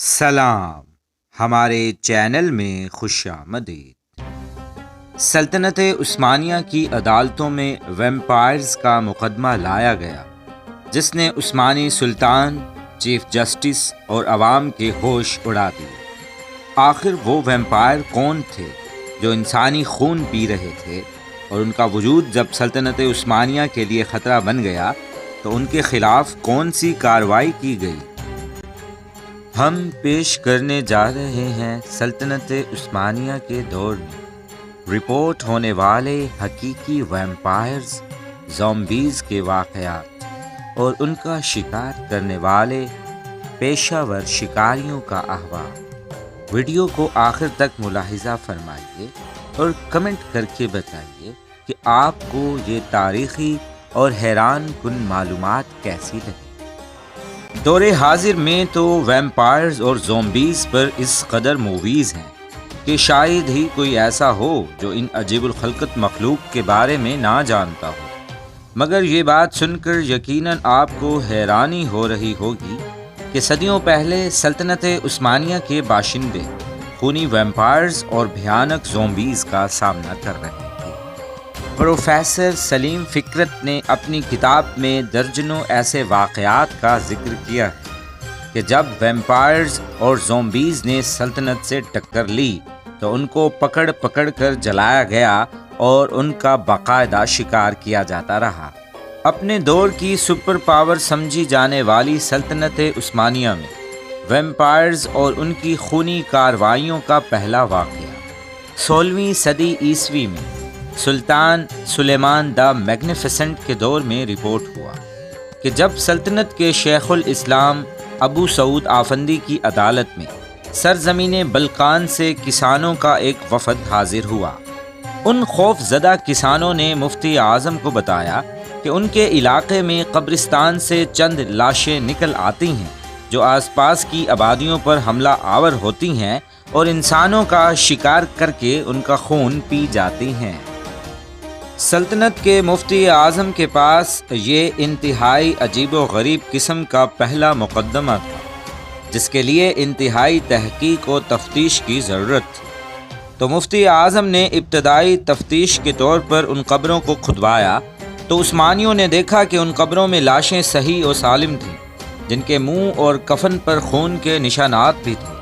سلام، ہمارے چینل میں خوش آمدید۔ سلطنت عثمانیہ کی عدالتوں میں ویمپائرز کا مقدمہ لایا گیا جس نے عثمانی سلطان، چیف جسٹس اور عوام کے ہوش اڑا دیے۔ آخر وہ ویمپائر کون تھے جو انسانی خون پی رہے تھے، اور ان کا وجود جب سلطنت عثمانیہ کے لیے خطرہ بن گیا تو ان کے خلاف کون سی کارروائی کی گئی؟ ہم پیش کرنے جا رہے ہیں سلطنت عثمانیہ کے دور میں رپورٹ ہونے والے حقیقی ویمپائرز، زومبیز کے واقعات اور ان کا شکار کرنے والے پیشہ ور شکاریوں کا احوال۔ ویڈیو کو آخر تک ملاحظہ فرمائیے اور کمنٹ کر کے بتائیے کہ آپ کو یہ تاریخی اور حیران کن معلومات کیسی لگی۔ دور حاضر میں تو ویمپائرز اور زومبیز پر اس قدر موویز ہیں کہ شاید ہی کوئی ایسا ہو جو ان عجیب الخلقت مخلوق کے بارے میں نہ جانتا ہو، مگر یہ بات سن کر یقیناً آپ کو حیرانی ہو رہی ہوگی کہ صدیوں پہلے سلطنت عثمانیہ کے باشندے خونی ویمپائرز اور بھیانک زومبیز کا سامنا کر رہے تھے۔ پروفیسر سلیم فکرت نے اپنی کتاب میں درجنوں ایسے واقعات کا ذکر کیا ہے کہ جب ویمپائرز اور زومبیز نے سلطنت سے ٹکر لی تو ان کو پکڑ پکڑ کر جلایا گیا اور ان کا باقاعدہ شکار کیا جاتا رہا۔ اپنے دور کی سپر پاور سمجھی جانے والی سلطنت عثمانیہ میں ویمپائرز اور ان کی خونی کارروائیوں کا پہلا واقعہ 16ویں صدی عیسوی میں سلطان سلیمان دا میگنیفیسنٹ کے دور میں رپورٹ ہوا کہ جب سلطنت کے شیخ الاسلام ابو سعود آفندی کی عدالت میں سرزمین بلقان سے کسانوں کا ایک وفد حاضر ہوا۔ ان خوف زدہ کسانوں نے مفتی اعظم کو بتایا کہ ان کے علاقے میں قبرستان سے چند لاشیں نکل آتی ہیں جو آس پاس کی آبادیوں پر حملہ آور ہوتی ہیں اور انسانوں کا شکار کر کے ان کا خون پی جاتی ہیں۔ سلطنت کے مفتی اعظم کے پاس یہ انتہائی عجیب و غریب قسم کا پہلا مقدمہ تھا جس کے لیے انتہائی تحقیق و تفتیش کی ضرورت تھی۔ تو مفتی اعظم نے ابتدائی تفتیش کے طور پر ان قبروں کو کھدوایا تو عثمانیوں نے دیکھا کہ ان قبروں میں لاشیں صحیح و سالم تھیں جن کے منہ اور کفن پر خون کے نشانات بھی تھے۔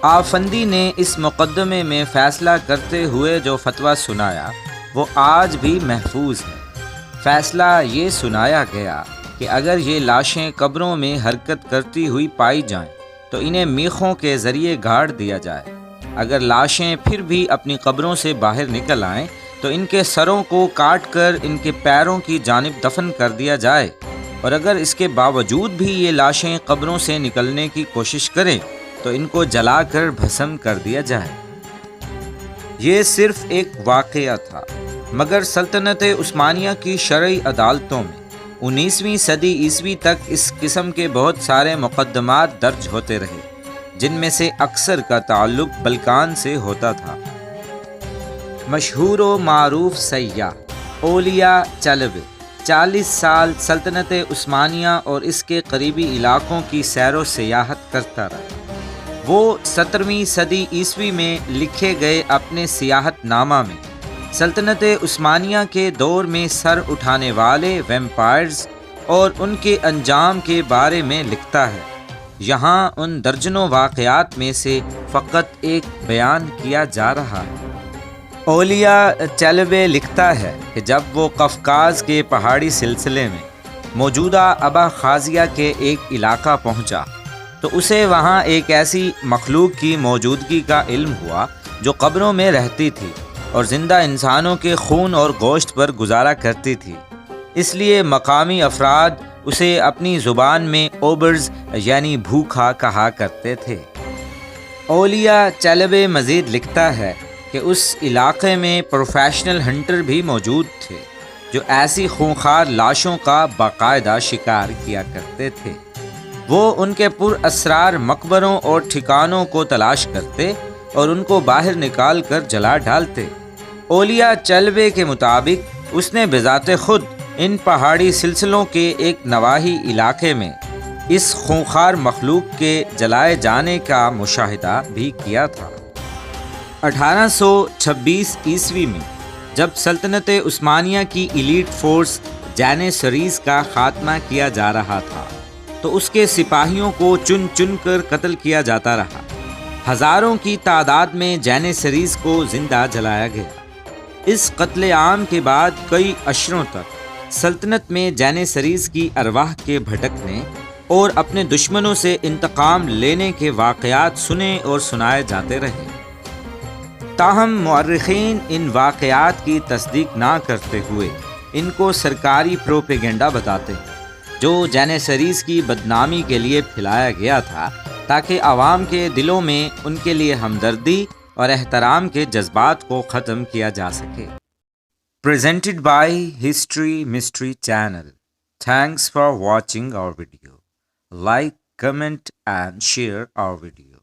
آفندی نے اس مقدمے میں فیصلہ کرتے ہوئے جو فتویٰ سنایا وہ آج بھی محفوظ ہے۔ فیصلہ یہ سنایا گیا کہ اگر یہ لاشیں قبروں میں حرکت کرتی ہوئی پائی جائیں تو انہیں میخوں کے ذریعے گاڑ دیا جائے۔ اگر لاشیں پھر بھی اپنی قبروں سے باہر نکل آئیں تو ان کے سروں کو کاٹ کر ان کے پیروں کی جانب دفن کر دیا جائے، اور اگر اس کے باوجود بھی یہ لاشیں قبروں سے نکلنے کی کوشش کریں تو ان کو جلا کر بھسم کر دیا جائے۔ یہ صرف ایک واقعہ تھا، مگر سلطنت عثمانیہ کی شرعی عدالتوں میں 19ویں صدی عیسوی تک اس قسم کے بہت سارے مقدمات درج ہوتے رہے جن میں سے اکثر کا تعلق بلقان سے ہوتا تھا۔ مشہور و معروف سیاح اولیا چلبے 40 سال سلطنت عثمانیہ اور اس کے قریبی علاقوں کی سیر و سیاحت کرتا رہا۔ وہ 17ویں صدی عیسوی میں لکھے گئے اپنے سیاحت نامہ میں سلطنت عثمانیہ کے دور میں سر اٹھانے والے ویمپائرز اور ان کے انجام کے بارے میں لکھتا ہے۔ یہاں ان درجنوں واقعات میں سے فقط ایک بیان کیا جا رہا ہے۔ اولیا چلبے لکھتا ہے کہ جب وہ قفقاز کے پہاڑی سلسلے میں موجودہ اباخازیہ کے ایک علاقہ پہنچا تو اسے وہاں ایک ایسی مخلوق کی موجودگی کا علم ہوا جو قبروں میں رہتی تھی اور زندہ انسانوں کے خون اور گوشت پر گزارا کرتی تھی، اس لیے مقامی افراد اسے اپنی زبان میں اوبرز یعنی بھوکھا کہا کرتے تھے۔ اولیا چلبے مزید لکھتا ہے کہ اس علاقے میں پروفیشنل ہنٹر بھی موجود تھے جو ایسی خونخوار لاشوں کا باقاعدہ شکار کیا کرتے تھے۔ وہ ان کے پر اسرار مقبروں اور ٹھکانوں کو تلاش کرتے اور ان کو باہر نکال کر جلا ڈالتے۔ اولیا چلبے کے مطابق اس نے بذات خود ان پہاڑی سلسلوں کے ایک نواحی علاقے میں اس خونخوار مخلوق کے جلائے جانے کا مشاہدہ بھی کیا تھا۔ 1826 عیسوی میں جب سلطنت عثمانیہ کی ایلیٹ فورس جینیسریز کا خاتمہ کیا جا رہا تھا تو اس کے سپاہیوں کو چن چن کر قتل کیا جاتا رہا۔ ہزاروں کی تعداد میں جینیسریز کو زندہ جلایا گیا۔ اس قتل عام کے بعد کئی عشروں تک سلطنت میں جینیسریز کی ارواح کے بھٹکنے اور اپنے دشمنوں سے انتقام لینے کے واقعات سنے اور سنائے جاتے رہے۔ تاہم مورخین ان واقعات کی تصدیق نہ کرتے ہوئے ان کو سرکاری پروپیگنڈا بتاتے ہیں جو جینیسریز کی بدنامی کے لیے پھیلایا گیا تھا تاکہ عوام کے دلوں میں ان کے لیے ہمدردی اور احترام کے جذبات کو ختم کیا جا سکے۔ Presented by History Mystery Channel. Thanks for watching our video. Like, comment and share our video.